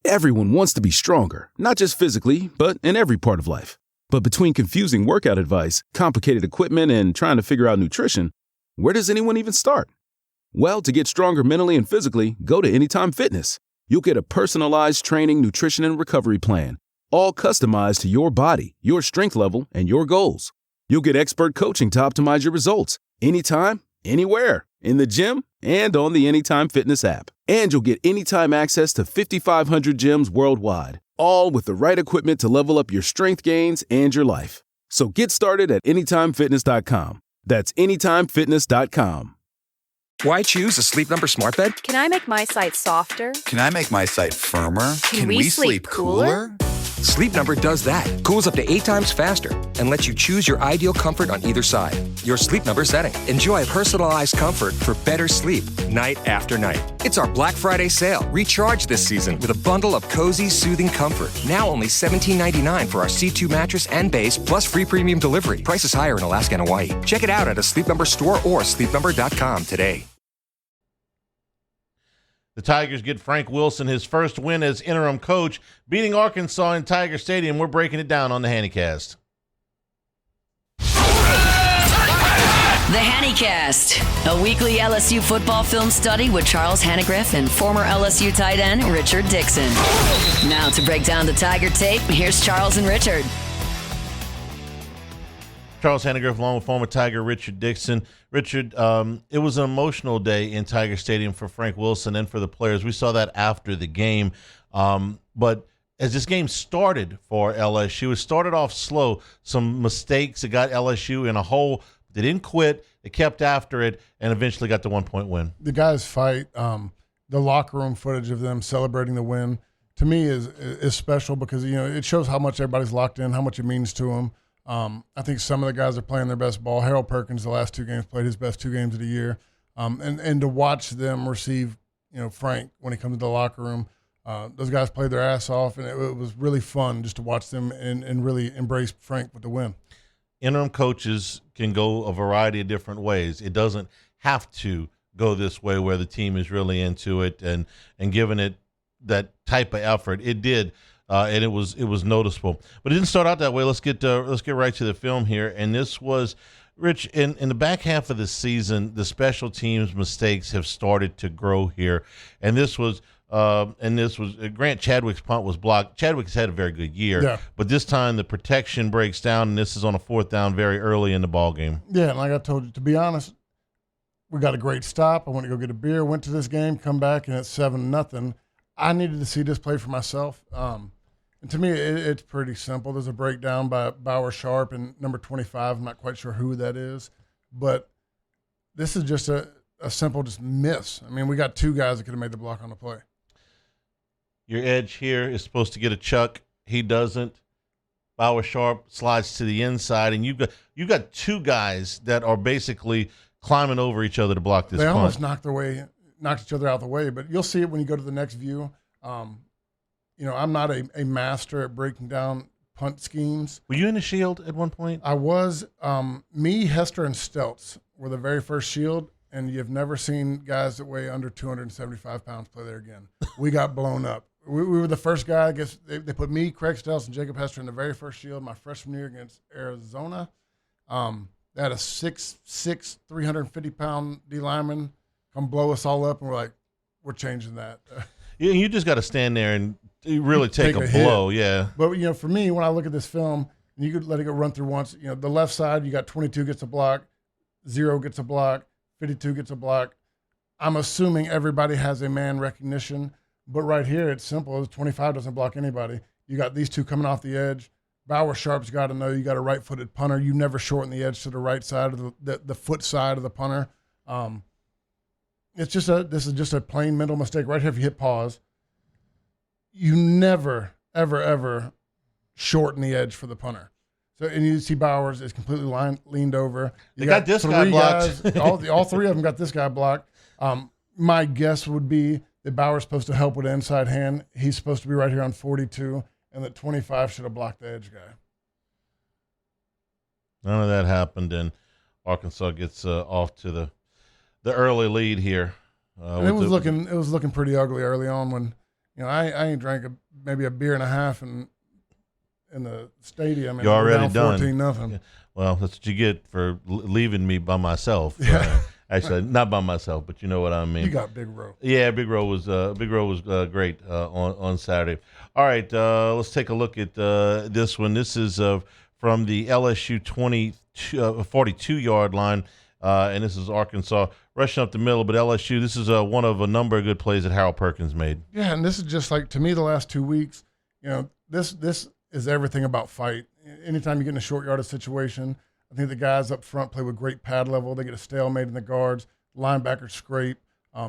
Everyone wants to be stronger, not just physically, but in every part of life. But between confusing workout advice, complicated equipment, and trying to figure out nutrition, where does anyone even start? Well, to get stronger mentally and physically, go to Anytime Fitness. You'll get a personalized training, nutrition, and recovery plan, all customized to your body, your strength level, and your goals. You'll get expert coaching to optimize your results, anytime, anywhere, in the gym and on the Anytime Fitness app. And you'll get anytime access to 5,500 gyms worldwide, all with the right equipment to level up your strength gains and your life. So get started at AnytimeFitness.com. That's AnytimeFitness.com. Why choose a Sleep Number smart bed? Can I make my site softer? Can I make my site firmer? Can we sleep cooler? Sleep Number does that. Cools up to 8 times faster and lets you choose your ideal comfort on either side. Your Sleep Number setting. Enjoy personalized comfort for better sleep night after night. It's our Black Friday sale. Recharge this season with a bundle of cozy, soothing comfort. Now only $17.99 for our C2 mattress and base, plus free premium delivery. Prices higher in Alaska and Hawaii. Check it out at a Sleep Number store or sleepnumber.com today. The Tigers get Frank Wilson his first win as interim coach, beating Arkansas in Tiger Stadium. We're breaking it down on the Hannycast. The Hannycast, a weekly LSU football film study with Charles Hanagriff and former LSU tight end Richard Dickson. Now to break down the Tiger tape, here's Charles and Richard. Charles Hanagriff along with former Tiger Richard Dickson. Richard, it was an emotional day in Tiger Stadium for Frank Wilson and for the players. We saw that after the game. But as this game started for LSU, it started off slow. Some mistakes that got LSU in a hole. They didn't quit. They kept after it and eventually got the 1-point win. The guys fight. The locker room footage of them celebrating the win, to me, is special because, you know, it shows how much everybody's locked in, how much it means to them. I think some of the guys are playing their best ball. Harold Perkins, the last 2 games, played his best 2 games of the year. And to watch them receive, you know, Frank when he comes to the locker room, those guys played their ass off, and it was really fun just to watch them and really embrace Frank with the win. Interim coaches can go a variety of different ways. It doesn't have to go this way where the team is really into it and giving it that type of effort. It did. And it was noticeable, but it didn't start out that way. Let's get right to the film here. And this was, Rich, in the back half of the season, the special teams mistakes have started to grow here. And this was Grant Chadwick's punt was blocked. Chadwick's had a very good year, yeah, but this time the protection breaks down, and this is on a 4th down very early in the ball game. Yeah, and like I told you, to be honest, we got a great stop. I went to go get a beer, went to this game, come back, and it's 7-0. I needed to see this play for myself. And to me, it's pretty simple. There's a breakdown by Bauer Sharp and number 25. I'm not quite sure who that is. But this is just a simple just miss. I mean, we got 2 guys that could have made the block on the play. Your edge here is supposed to get a chuck. He doesn't. Bauer Sharp slides to the inside, and you've got 2 guys that are basically climbing over each other to block this punt. They almost knocked each other out of the way, but you'll see it when you go to the next view. You know, I'm not a master at breaking down punt schemes. Were you in the shield at one point? I was. Me, Hester, and Stelz were the very first shield, and you've never seen guys that weigh under 275 pounds play there again. We got blown up. We were the first guy. I guess they put me, Craig Stelz, and Jacob Hester in the very first shield my freshman year against Arizona. They had a 6'6", 350-pound D lineman come blow us all up, and we're like, we're changing that. You just got to stand there and really take a blow, yeah. But, you know, for me, when I look at this film, and you could let it go run through once, you know, the left side, you got 22 gets a block, 0 gets a block, 52 gets a block. I'm assuming everybody has a man recognition, but right here it's simple. 25 doesn't block anybody. You got these 2 coming off the edge. Bauer Sharp's got to know you got a right-footed punter. You never shorten the edge to the right side of the foot side of the punter. This is just a plain mental mistake. Right here, if you hit pause, you never, ever, ever shorten the edge for the punter. So, and you see Bowers is completely leaned over. They got this guy blocked. Guys, all 3 of them got this guy blocked. My guess would be that Bauer's supposed to help with the inside hand. He's supposed to be right here on 42, and that 25 should have blocked the edge guy. None of that happened, and Arkansas gets off to the early lead here. It was looking pretty ugly early on when I ain't drank maybe a beer and a half in the stadium. And You're already done. 14-0. Yeah. Well, that's what you get for leaving me by myself. Yeah. Actually, not by myself, but you know what I mean. You got Big Row. Yeah, Big Row was great on Saturday. All right, let's take a look at this one. This is from the LSU 42-yard line, and this is Arkansas rushing up the middle. But LSU, this is one of a number of good plays that Harold Perkins made. Yeah, and this is just like, to me, the last 2 weeks, this is everything about fight. Anytime you get in a short yardage situation, I think the guys up front play with great pad level. They get a stalemate in the guards. Linebackers scrape.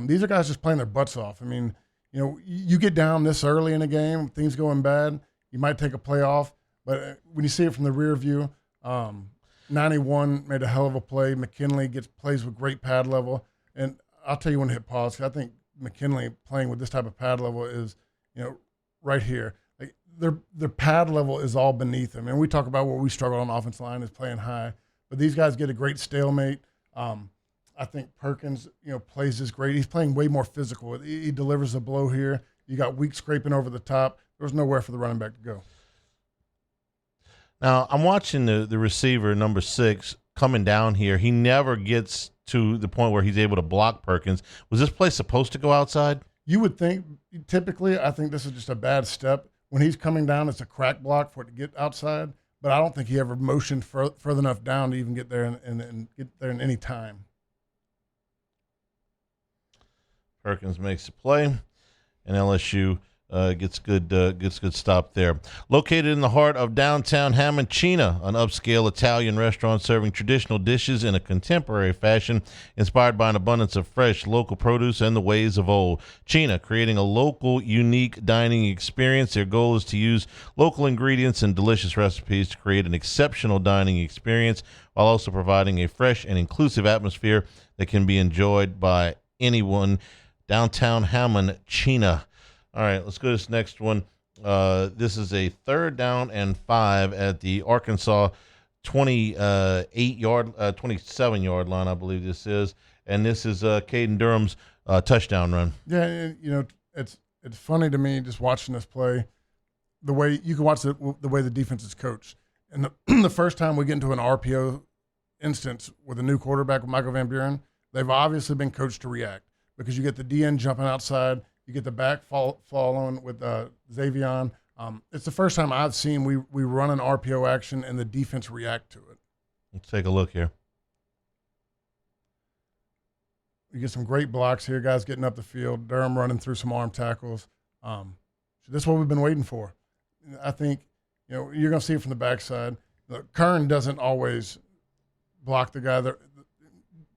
These are guys just playing their butts off. I mean, you get down this early in a game, things going bad, you might take a play off. But when you see it from the rear view, 91 made a hell of a play. McKinley plays with great pad level. And I'll tell you when to hit pause, 'cause I think McKinley playing with this type of pad level is, right here. Like their pad level is all beneath them. And we talk about where we struggle on the offensive line is playing high. But these guys get a great stalemate. I think Perkins, plays this great. He's playing way more physical. He delivers a blow here. You got Weak scraping over the top. There's nowhere for the running back to go. Now, I'm watching the receiver, number 6, coming down here. He never gets to the point where he's able to block Perkins. Was this play supposed to go outside? You would think, typically, I think this is just a bad step. When he's coming down, it's a crack block for it to get outside. But I don't think he ever motioned further enough down to even get there and get there in any time. Perkins makes the play, and LSU gets good stop there. Located in the heart of downtown Hammond, Cina, an upscale Italian restaurant serving traditional dishes in a contemporary fashion, inspired by an abundance of fresh local produce and the ways of old. Cina, creating a local, unique dining experience. Their goal is to use local ingredients and delicious recipes to create an exceptional dining experience, while also providing a fresh and inclusive atmosphere that can be enjoyed by anyone. Downtown Hammond, Cina. All right, let's go to this next one. This is a 3rd down and 5 at the Arkansas 27-yard line, I believe this is. And this is Caden Durham's touchdown run. Yeah, it's funny to me just watching this play, the way you can watch the way the defense is coached. And the first time we get into an RPO instance with a new quarterback with Michael Van Buren, they've obviously been coached to react. Because you get the DN jumping outside, you get the back following with Xavion. It's the first time I've seen we run an RPO action and the defense react to it. Let's take a look here. You get some great blocks here, guys getting up the field. Durham running through some arm tackles. So this is what we've been waiting for. I think you're going to see it from the backside. Kern doesn't always block the guy that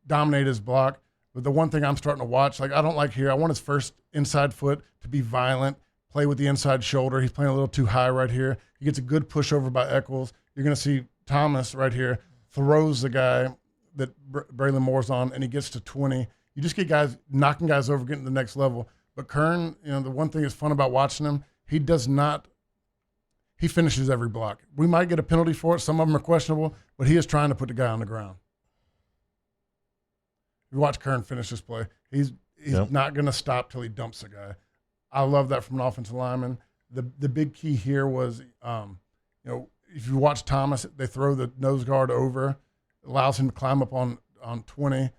dominate his block. But the one thing I'm starting to watch, I don't like here, I want his first inside foot to be violent, play with the inside shoulder. He's playing a little too high right here. He gets a good push over by Eccles. You're going to see Thomas right here throws the guy that Braylon Moore's on, and he gets to 20. You just get guys knocking guys over, getting to the next level. But Kern, the one thing that's fun about watching him, he finishes every block. We might get a penalty for it. Some of them are questionable, but he is trying to put the guy on the ground. You watch Kern finish this play. He's not going to stop till he dumps the guy. I love that from an offensive lineman. The big key here was, if you watch Thomas, they throw the nose guard over, allows him to climb up on 20.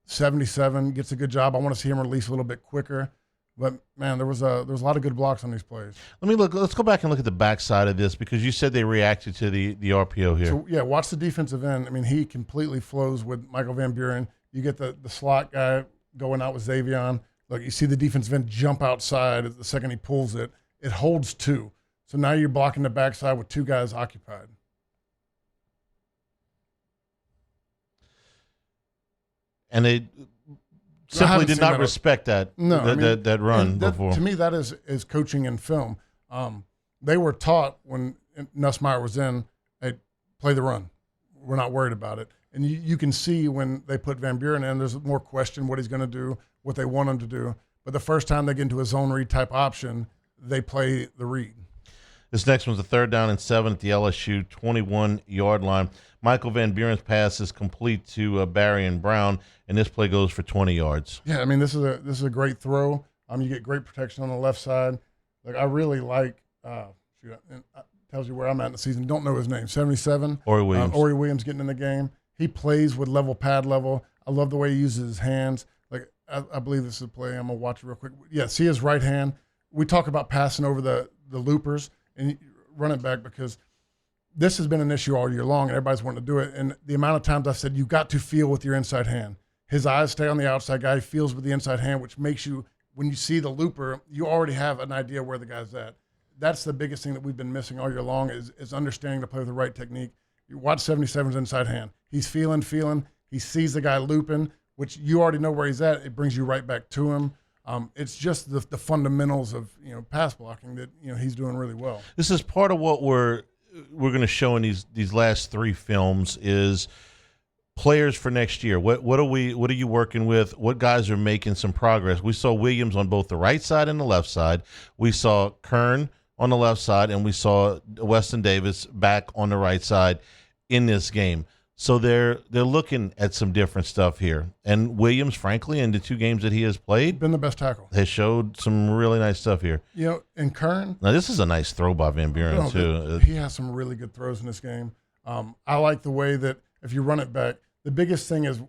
77 gets a good job. I want to see him release a little bit quicker. But man, there was a lot of good blocks on these plays. Let's go back and look at the backside of this, because you said they reacted to the RPO here. So yeah, watch the defensive end. I mean, he completely flows with Michael Van Buren. You get the slot guy going out with Xavion. Look, you see the defensive end jump outside the second he pulls it. It holds 2. So now you're blocking the backside with 2 guys occupied. And they simply did not respect that run before. To me, that is coaching in film. They were taught when Nussmeier was in, hey, play the run. We're not worried about it. And you can see when they put Van Buren in, there's more question what he's going to do, what they want him to do. But the first time they get into a zone read type option, they play the read. This next one's a 3rd down and 7 at the LSU 21-yard line. Michael Van Buren's pass is complete to Barry and Brown, and this play goes for 20 yards. Yeah, I mean, this is a great throw. You get great protection on the left side. Like I really like. Tells you where I'm at in the season. Don't know his name. 77. Aubrey Williams. Aubrey Williams getting in the game. He plays with level pad level. I love the way he uses his hands. Like I believe this is a play. I'm gonna watch it real quick. Yeah, see his right hand. We talk about passing over the loopers and run it back because this has been an issue all year long, and everybody's wanting to do it. And the amount of times I said, you got to feel with your inside hand. His eyes stay on the outside guy. He feels with the inside hand, which makes you, when you see the looper, you already have an idea where the guy's at. That's the biggest thing that we've been missing all year long is understanding to play with the right technique. You watch 77's inside hand. He's feeling. He sees the guy looping, which you already know where he's at. It brings you right back to him. It's just the fundamentals of pass blocking that he's doing really well. This is part of what we're going to show in these last 3 films is players for next year. What are you working with? What guys are making some progress? We saw Williams on both the right side and the left side. We saw Kern on the left side, and we saw Weston Davis back on the right side in this game. So they're looking at some different stuff here. And Williams, frankly, in the 2 games that he has played, been the best tackle. Has showed some really nice stuff here. And Kern. Now, this is a nice throw by Van Buren, too. He has some really good throws in this game. I like the way that if you run it back, the biggest thing is,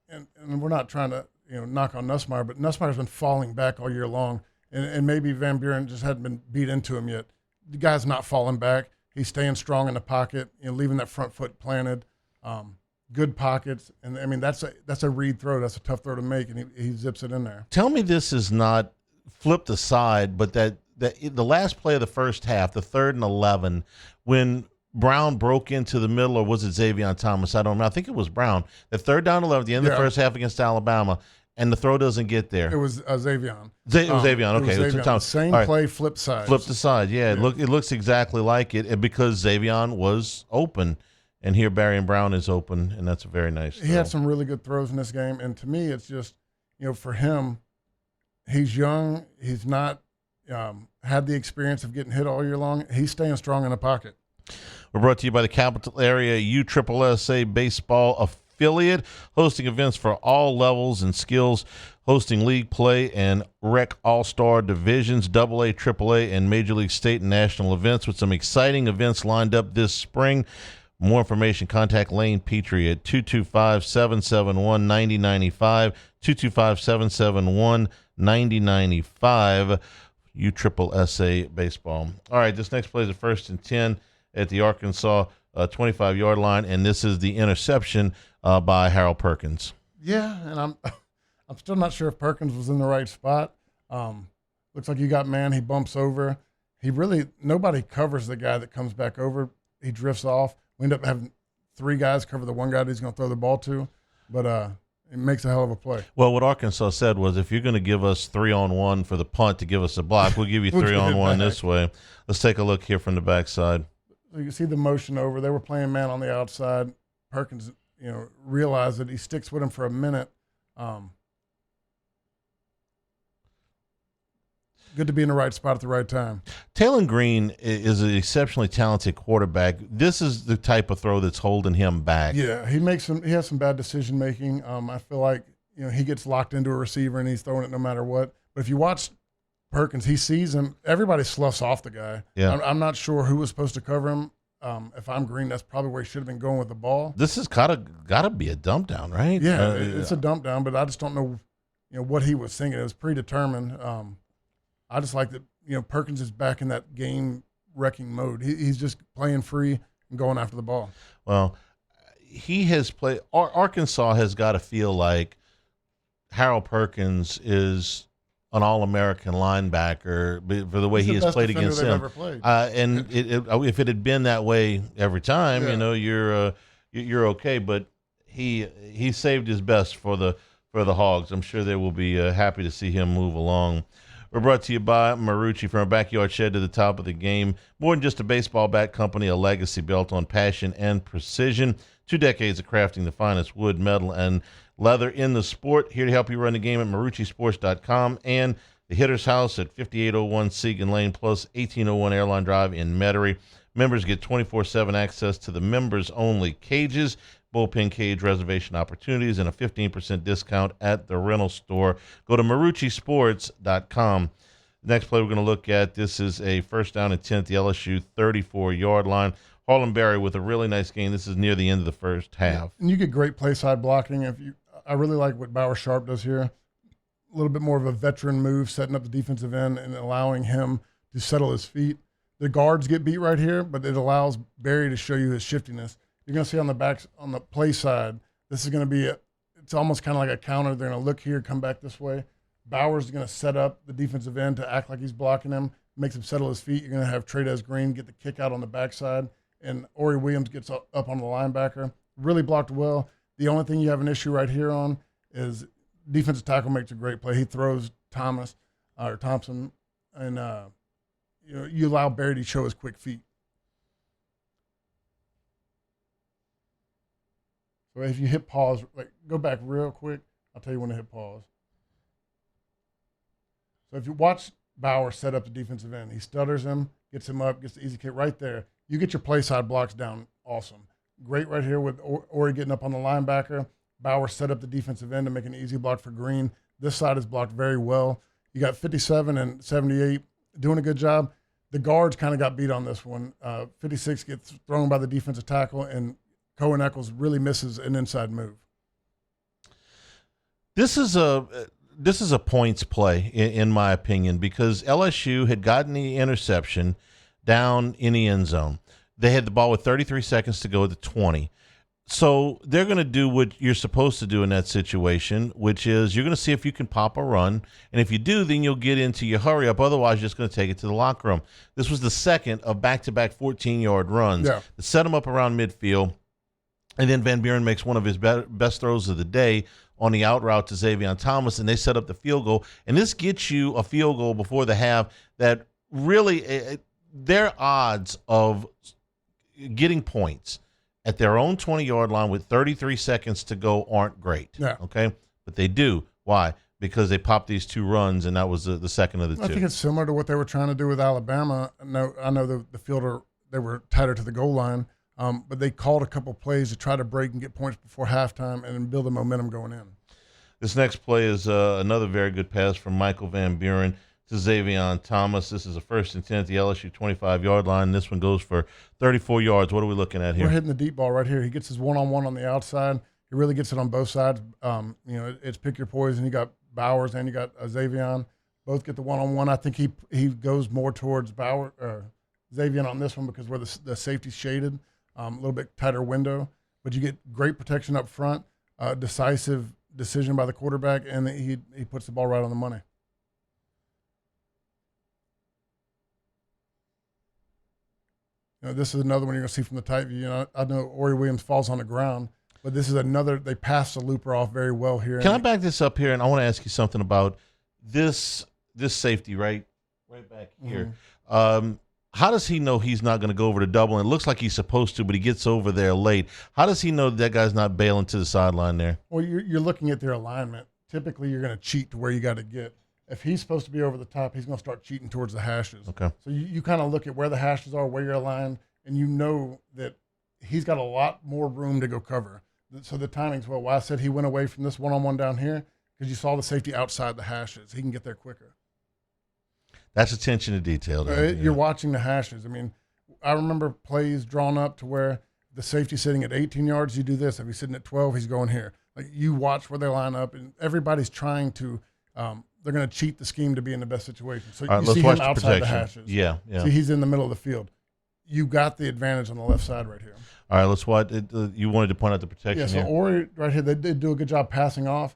and we're not trying to knock on Nussmeier, but Nussmeier's been falling back all year long. And maybe Van Buren just hadn't been beat into him yet. The guy's not falling back. He's staying strong in the pocket, leaving that front foot planted. Good pockets, and I mean that's a read throw. That's a tough throw to make, and he zips it in there. Tell me this is not flipped aside, but that the last play of the first half, the 3rd and 11, when Brown broke into the middle, or was it Xavier Thomas? I don't know. I think it was Brown. The 3rd down 11 at the end of the first half against Alabama, and the throw doesn't get there. It was Xavier. It was Xavier. Okay, it was Xavier. Same play, flip side. Flipped aside. Yeah. It looks exactly like it because Xavier was open. And here Barry and Brown is open, and that's a very nice throw. He had some really good throws in this game, and to me it's just, for him, he's young. He's not had the experience of getting hit all year long. He's staying strong in the pocket. We're brought to you by the Capital Area USSSA Baseball Affiliate, hosting events for all levels and skills, hosting league play and rec all-star divisions, AA, AAA, and Major League State and National events with some exciting events lined up this spring. More information, contact Lane Petrie at 225-771-9095, 225-771-9095, USSSA Baseball. All right, this next play is a 1st and 10 at the Arkansas 25-yard line, and this is the interception by Harold Perkins. Yeah, and I'm still not sure if Perkins was in the right spot. Looks like you got man, he bumps over. Nobody covers the guy that comes back over. He drifts off. We end up having 3 guys cover the one guy that he's going to throw the ball to, but it makes a hell of a play. Well, what Arkansas said was, if you're going to give us 3-on-1 for the punt to give us a block, we'll give you 3-on-1 this way. Let's take a look here from the backside. So you can see the motion over. They were playing man on the outside. Perkins, realized that he sticks with him for a minute. Good to be in the right spot at the right time. Taylor Green is an exceptionally talented quarterback. This is the type of throw that's holding him back. Yeah, he has some bad decision making. I feel like he gets locked into a receiver and he's throwing it no matter what. But if you watch Perkins, he sees him. Everybody sloughs off the guy. Yeah. I'm not sure who was supposed to cover him. If I'm Green, that's probably where he should have been going with the ball. This has got to be a dump down, right? Yeah, it's a dump down, but I just don't know, what he was thinking. It was predetermined. I just like that, Perkins is back in that game-wrecking mode. He's just playing free and going after the ball. Well, he has played – Arkansas has got to feel like Harold Perkins is an All-American linebacker for the way he has played against him. And if it had been that way every time, you're okay. But he saved his best for the Hogs. I'm sure they will be happy to see him move along. We're brought to you by Marucci, from our backyard shed to the top of the game. More than just a baseball bat company, a legacy built on passion and precision. 2 decades of crafting the finest wood, metal, and leather in the sport. Here to help you run the game at MarucciSports.com and the Hitter's House at 5801 Segan Lane plus 1801 Airline Drive in Metairie. Members get 24/7 access to the members-only cages. bullpen cage reservation opportunities, and a 15% discount at the rental store. Go to MarucciSports.com. Next play we're going to look at, this is a first down and 10 at the LSU 34-yard line. Harlan Berry with a really nice game. This is near the end of the first half. And you get great play side blocking. I really like what Bauer Sharp does here. A little bit more of a veteran move, setting up the defensive end and allowing him to settle his feet. The guards get beat right here, but it allows Berry to show you his shiftiness. You're going to see on the play side, this is going to be it's almost kind of like a counter. They're going to look here, come back this way. Bauer's going to set up the defensive end to act like he's blocking him, makes him settle his feet. You're going to have Trades Green get the kick out on the backside, and Aubrey Williams gets up on the linebacker. Really blocked well. The only thing you have an issue right here on is defensive tackle makes a great play. He throws Thompson, and you allow Berry to show his quick feet. So if you hit pause, go back real quick, I'll tell you when to hit pause. So if you watch Bauer set up the defensive end, he stutters him, gets him up, gets the easy kick right there. You get your play side blocks down, awesome. Great right here with Ori getting up on the linebacker. Bauer set up the defensive end to make an easy block for Green. This side is blocked very well. You got 57 and 78 doing a good job. The guards kind of got beat on this one. 56 gets thrown by the defensive tackle, and Cohen Eccles really misses an inside move. This is a points play, in my opinion, because LSU had gotten the interception down in the end zone. They had the ball with 33 seconds to go at the 20. So they're going to do what you're supposed to do in that situation, which is you're going to see if you can pop a run. And if you do, then you'll get into your hurry up. Otherwise, you're just going to take it to the locker room. This was the second of back-to-back 14-yard runs. Yeah. To set them up around midfield. And then Van Buren makes one of his best throws of the day on the out route to Xavier Thomas, and they set up the field goal. And this gets you a field goal before the half that really their odds of getting points at their own 20-yard line with 33 seconds to go aren't great. Yeah. Okay? But they do. Why? Because they popped these two runs, and that was the second of the two. I think it's similar to what they were trying to do with Alabama. I know the fielder, they were tighter to the goal line, but they called a couple plays to try to break and get points before halftime and then build the momentum going in. This next play is another very good pass from Michael Van Buren to Xavier Thomas. This is a 1st and 10 at the LSU 25-yard line. This one goes for 34 yards. What are we looking at here? We're hitting the deep ball right here. He gets his one-on-one on the outside. He really gets it on both sides. It's pick your poison. You got Bowers and you got Xavier. Both get the one-on-one. I think he goes more towards Xavier on this one because where the safety's shaded, a little bit tighter window. But you get great protection up front, decisive decision by the quarterback, and he puts the ball right on the money. This is another one you're going to see from the tight view. I know Aubrey Williams falls on the ground, but this is another. They pass the looper off very well here. Can I back this up here? And I want to ask you something about this safety right back here. Mm-hmm. How does he know he's not going to go over to double? And it looks like he's supposed to, but he gets over there late. How does he know that guy's not bailing to the sideline there? Well, you're looking at their alignment. Typically, you're going to cheat to where you got to get. If he's supposed to be over the top, he's going to start cheating towards the hashes. Okay. So you kind of look at where the hashes are, where you're aligned, and you know that he's got a lot more room to go cover. So the timing's well. Why I said he went away from this one-on-one down here, because you saw the safety outside the hashes. He can get there quicker. That's attention to detail. You're watching the hashes. I mean, I remember plays drawn up to where the safety's sitting at 18 yards, you do this. If he's sitting at 12, he's going here. Like, you watch where they line up, and everybody's trying to they're going to cheat the scheme to be in the best situation. So you see him outside the hashes. Yeah. See, he's in the middle of the field. You got the advantage on the left side right here. All right, let's watch. You wanted to point out the protection. Yeah, so Ori right here, they did do a good job passing off.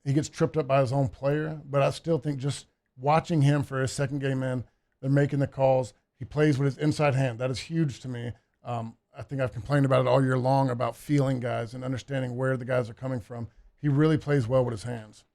He gets tripped up by his own player, but I still think just watching him for his second game in, they're making the calls. He plays with his inside hand. That is huge to me. I think I've complained about it all year long about feeling guys and understanding where the guys are coming from. He really plays well with his hands.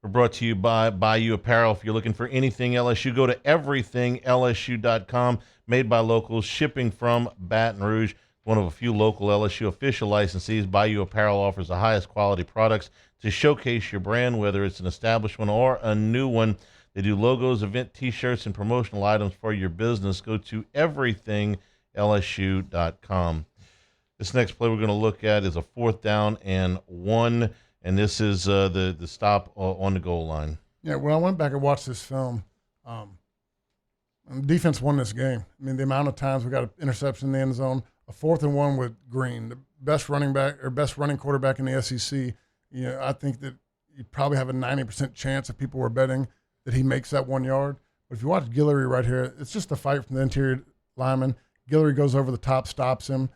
We're brought to you by Bayou Apparel. If you're looking for anything LSU, go to everythinglsu.com. Made by locals, shipping from Baton Rouge. One of a few local LSU official licensees, Bayou Apparel offers the highest quality products to showcase your brand, whether it's an established one or a new one. They do logos, event T-shirts, and promotional items for your business. Go to everythinglsu.com. This next play we're going to look at is a 4th down and 1, and this is the stop on the goal line. Yeah, when I went back and watched this film, the defense won this game. I mean, the amount of times we got an interception in the end zone, a 4th and 1 with Green, the best running quarterback in the SEC. I think that you probably have a 90% chance if people were betting that he makes that 1 yard. But if you watch Guillory right here, it's just a fight from the interior lineman. Guillory goes over the top, stops him.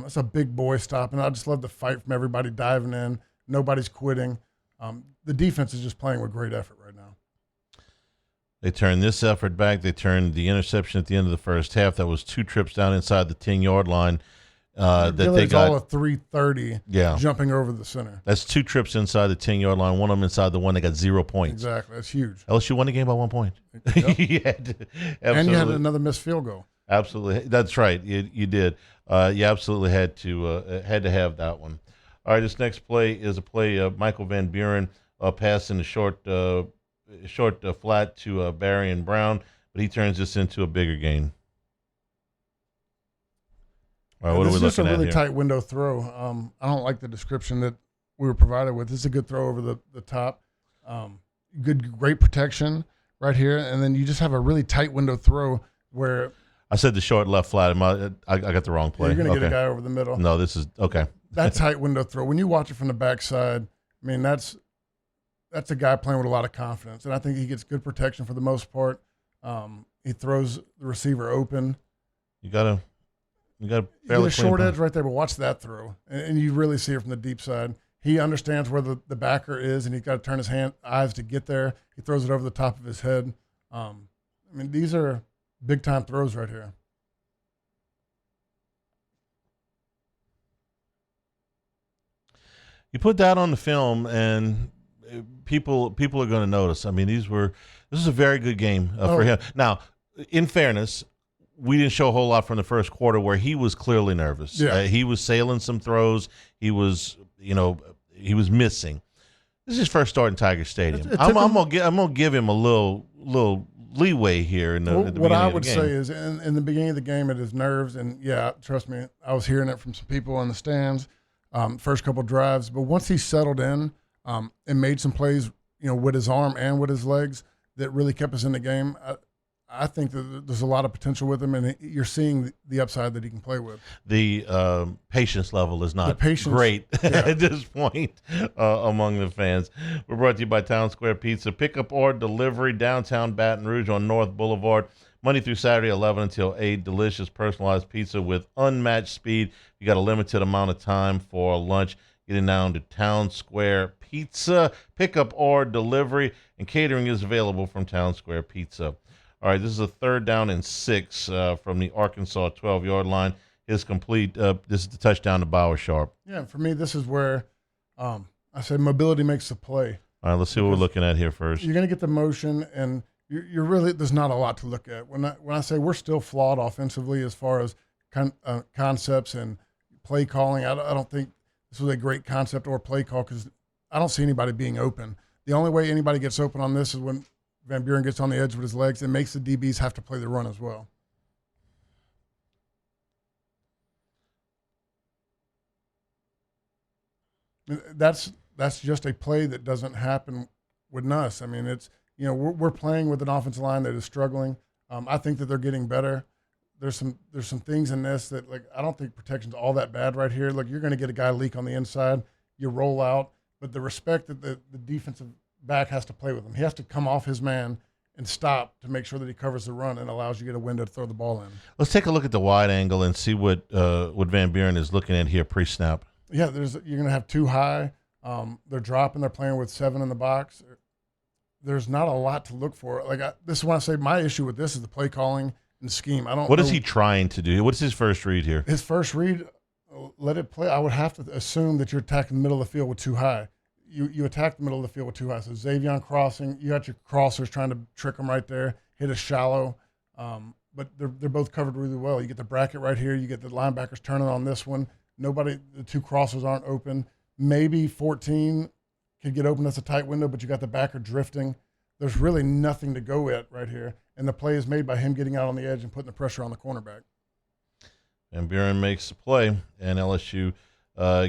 It's a big boy stopping. I just love the fight from everybody diving in. Nobody's quitting. The defense is just playing with great effort right now. They turned this effort back. They turned the interception at the end of the first half. That was 2 trips down inside the 10-yard line. That they got all of 330 jumping over the center. That's 2 trips inside the 10-yard line. One of them inside the one. They got 0 points. Exactly. That's huge. LSU won the game by 1 point. Yep. And you had another missed field goal. Absolutely. That's right. You did. You absolutely had to have that one. All right, this next play is a play of Michael Van Buren passing the short flat to Barry and Brown, but he turns this into a bigger gain. All right, what are we looking at here? This is just a really tight window throw. I don't like the description that we were provided with. This is a good throw over the top. Great protection right here, and then you just have a really tight window throw where I said the short left flat. I got the wrong play. You're going to get a guy over the middle. No, this is okay. That tight window throw. When you watch it from the backside, I mean that's a guy playing with a lot of confidence, and I think he gets good protection for the most part. He throws the receiver open. You got a fairly short edge right there, but watch that throw, and you really see it from the deep side. He understands where the backer is, and he's got to turn his eyes to get there. He throws it over the top of his head. I mean, these are big-time throws right here. You put that on the film, and people are going to notice. I mean, this is a very good game for him. Now, in fairness, we didn't show a whole lot from the first quarter where he was clearly nervous. Yeah. He was sailing some throws. He was missing. This is his first start in Tiger Stadium. I'm gonna give him a little leeway here. What I would say is, in the beginning of the game, it is nerves, and trust me, I was hearing it from some people in the stands. First couple drives, but once he settled in and made some plays, with his arm and with his legs that really kept us in the game, I think that there's a lot of potential with him, and you're seeing the upside that he can play with. The patience level is not great at this point among the fans. We're brought to you by Town Square Pizza. Pickup or delivery, downtown Baton Rouge on North Boulevard. Monday through Saturday, 11 until 8. Delicious, personalized pizza with unmatched speed. You got a limited amount of time for lunch. Getting down to Town Square Pizza. Pickup or delivery, and catering is available from Town Square Pizza. All right, this is a 3rd down and 6 from the Arkansas 12-yard line. It's complete. This is the touchdown to Bauer Sharp. Yeah, for me, this is where I say mobility makes the play. All right, let's see what we're looking at here first. You're going to get the motion, and you're really, there's not a lot to look at. When I say we're still flawed offensively as far as concepts and play calling, I don't think this was a great concept or play call because I don't see anybody being open. The only way anybody gets open on this is when Van Buren gets on the edge with his legs and makes the DBs have to play the run as well. That's just a play that doesn't happen with us. I mean, it's we're playing with an offensive line that is struggling. I think that they're getting better. There's some things in this that I don't think protection's all that bad right here. Look, you're going to get a guy leak on the inside, you roll out, but the respect that the defensive back has to play with him. He has to come off his man and stop to make sure that he covers the run and allows you to get a window to throw the ball in. Let's take a look at the wide angle and see what Van Buren is looking at here pre-snap. Yeah, you're going to have 2 high. They're dropping. They're playing with 7 in the box. There's not a lot to look for. This is when I say my issue with this is the play calling and scheme. What is he trying to do? What's his first read here? His first read, let it play. I would have to assume that you're attacking the middle of the field with 2 high. You attack the middle of the field with 2 high. So Xavier crossing, you got your crossers trying to trick them right there, hit a shallow. But they're both covered really well. You get the bracket right here. You get the linebackers turning on this one. The 2 crossers aren't open. Maybe 14 could get open. That's a tight window, but you got the backer drifting. There's really nothing to go at right here. And the play is made by him getting out on the edge and putting the pressure on the cornerback. And Buren makes the play, and LSU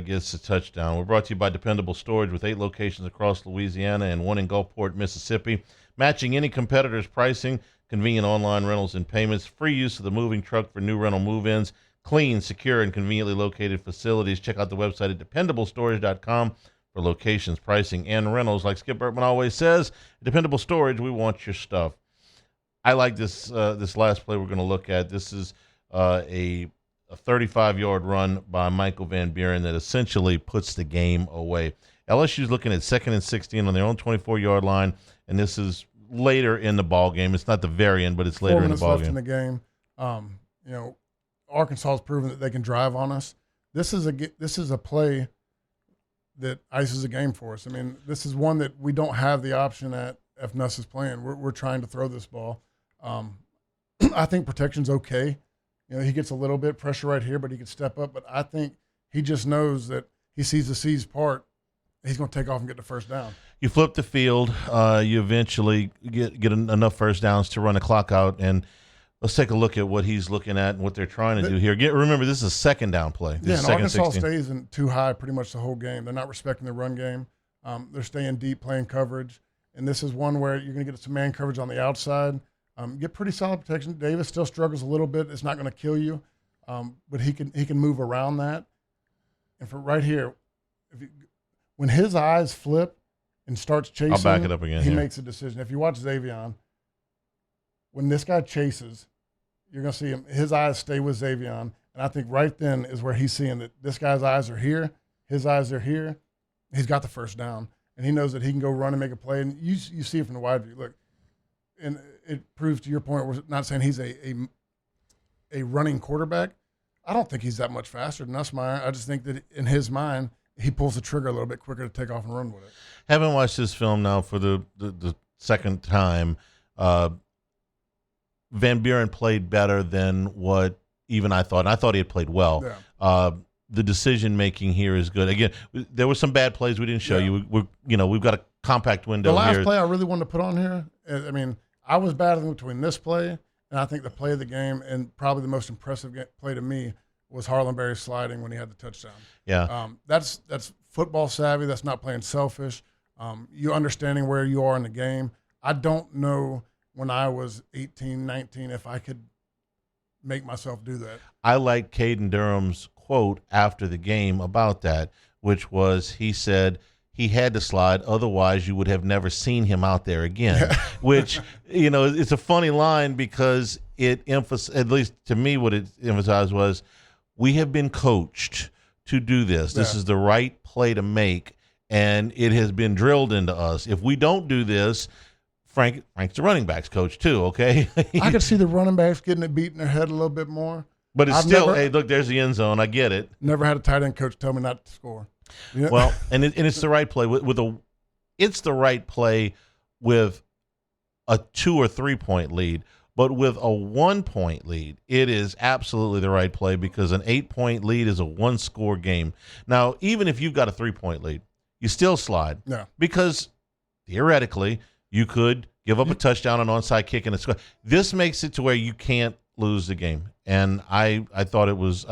gets a touchdown. We're brought to you by Dependable Storage with 8 locations across Louisiana and 1 in Gulfport, Mississippi. Matching any competitor's pricing, convenient online rentals and payments, free use of the moving truck for new rental move-ins, clean, secure, and conveniently located facilities. Check out the website at dependablestorage.com for locations, pricing, and rentals. Like Skip Bertman always says, Dependable Storage, we want your stuff. I like this this last play we're going to look at. This is a 35-yard run by Michael Van Buren that essentially puts the game away. LSU's looking at 2nd and 16 on their own 24-yard line, and this is later in the ball game. It's not the very end, but it's later in the ball game. 4 minutes left in the game. Arkansas has proven that they can drive on us. This is a play that ices a game for us. I mean, this is one that we don't have the option at if Nuss is playing. We're trying to throw this ball. I think protection's okay. He gets a little bit pressure right here, but he can step up. But I think he just knows that he sees the C's part. He's going to take off and get the first down. You flip the field. You eventually get enough first downs to run the clock out. And let's take a look at what he's looking at and what they're trying to do here. Remember, this is a second down play. This and Arkansas stays in too high pretty much the whole game. They're not respecting the run game. They're staying deep, playing coverage. And this is one where you're going to get some man coverage on the outside. Get pretty solid protection. Davis still struggles a little bit. It's not going to kill you, but he can move around that. And for right here, when his eyes flip and starts chasing, I'll back it up again. He makes a decision. If you watch Xavion, when this guy chases, you're going to see him. His eyes stay with Xavion, and I think right then is where he's seeing that this guy's eyes are here, his eyes are here. He's got the first down, and he knows that he can go run and make a play. And you see it from the wide view. Look, and it proves to your point. We're not saying he's a running quarterback. I don't think he's that much faster than Nussmeier. I just think that in his mind, he pulls the trigger a little bit quicker to take off and run with it. Having watched this film now for the second time, Van Buren played better than what even I thought. And I thought he had played well. Yeah. The decision-making here is good. Again, there were some bad plays we didn't show you. We've got a compact window here. The last play I really wanted to put on here, I mean, I was battling between this play and I think the play of the game, and probably the most impressive play to me was Harlan Berry sliding when he had the touchdown. Yeah. That's football savvy. That's not playing selfish. You understanding where you are in the game. I don't know when I was 18, 19 if I could make myself do that. I like Caden Durham's quote after the game about that, which was he said he had to slide, otherwise you would have never seen him out there again. Which, it's a funny line because it emphasized, at least to me, what it emphasized was we have been coached to do this. This is the right play to make, and it has been drilled into us. If we don't do this, Frank's the running backs coach too, okay? I could see the running backs getting it beat in their head a little bit more. But it's hey, look, there's the end zone. I get it. Never had a tight end coach tell me not to score. Yeah. Well, and it's the right play it's the right play with a 2 or 3 point lead, but with a 1 point lead, it is absolutely the right play because an 8 point lead is a 1-score game. Now, even if you've got a 3 point lead, you still slide. Yeah. Because theoretically, you could give up a touchdown, an onside kick, and a score. This makes it to where you can't lose the game. And I thought it was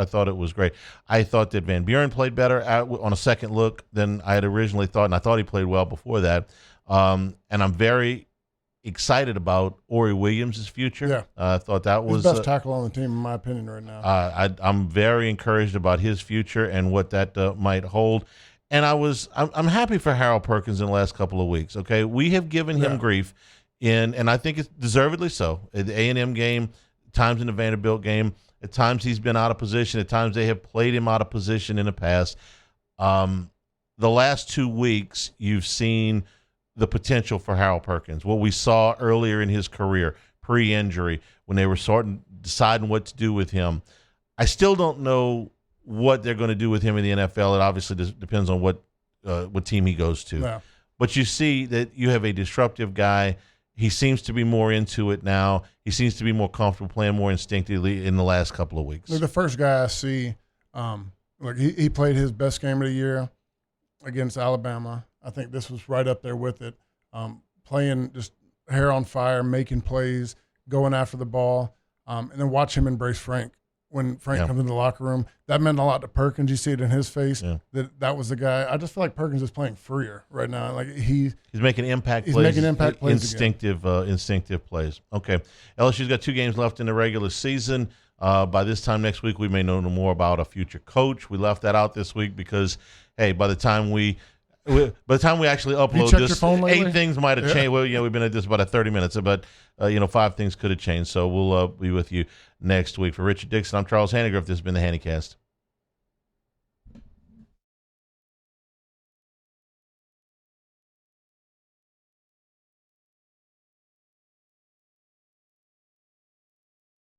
great. I thought that Van Buren played better on a second look than I had originally thought, and I thought he played well before that. And I'm very excited about Aubrey Williams' future. Yeah. I thought that was the best tackle on the team, in my opinion, right now. I'm very encouraged about his future and what that might hold. And I'm happy for Harold Perkins in the last couple of weeks. Okay, we have given him grief and I think it's deservedly so. At the A&M game, times in the Vanderbilt game, at times he's been out of position, at times they have played him out of position in the past. The last 2 weeks, you've seen the potential for Harold Perkins, what we saw earlier in his career, pre-injury, when they were deciding what to do with him. I still don't know what they're going to do with him in the NFL. It obviously depends on what team he goes to. Yeah. But you see that you have a disruptive guy. He seems to be more into it now. He seems to be more comfortable playing more instinctively in the last couple of weeks. Look, the first guy I see, he played his best game of the year against Alabama. I think this was right up there with it. Playing just hair on fire, making plays, going after the ball, and then watch him embrace Frank when Frank comes into the locker room. That meant a lot to Perkins. You see it in his face that was the guy. I just feel like Perkins is playing freer right now. Like he's making impact plays. He's making impact plays. Instinctive plays. Okay. LSU's got 2 games left in the regular season. By this time next week, we may know more about a future coach. We left that out this week because, hey, by the time we actually upload this, 8 things might have changed. Well, we've been at this about 30 minutes, but 5 things could have changed. So we'll be with you next week. For Richard Dickson, I'm Charles Hanagriff. This has been the Handycast.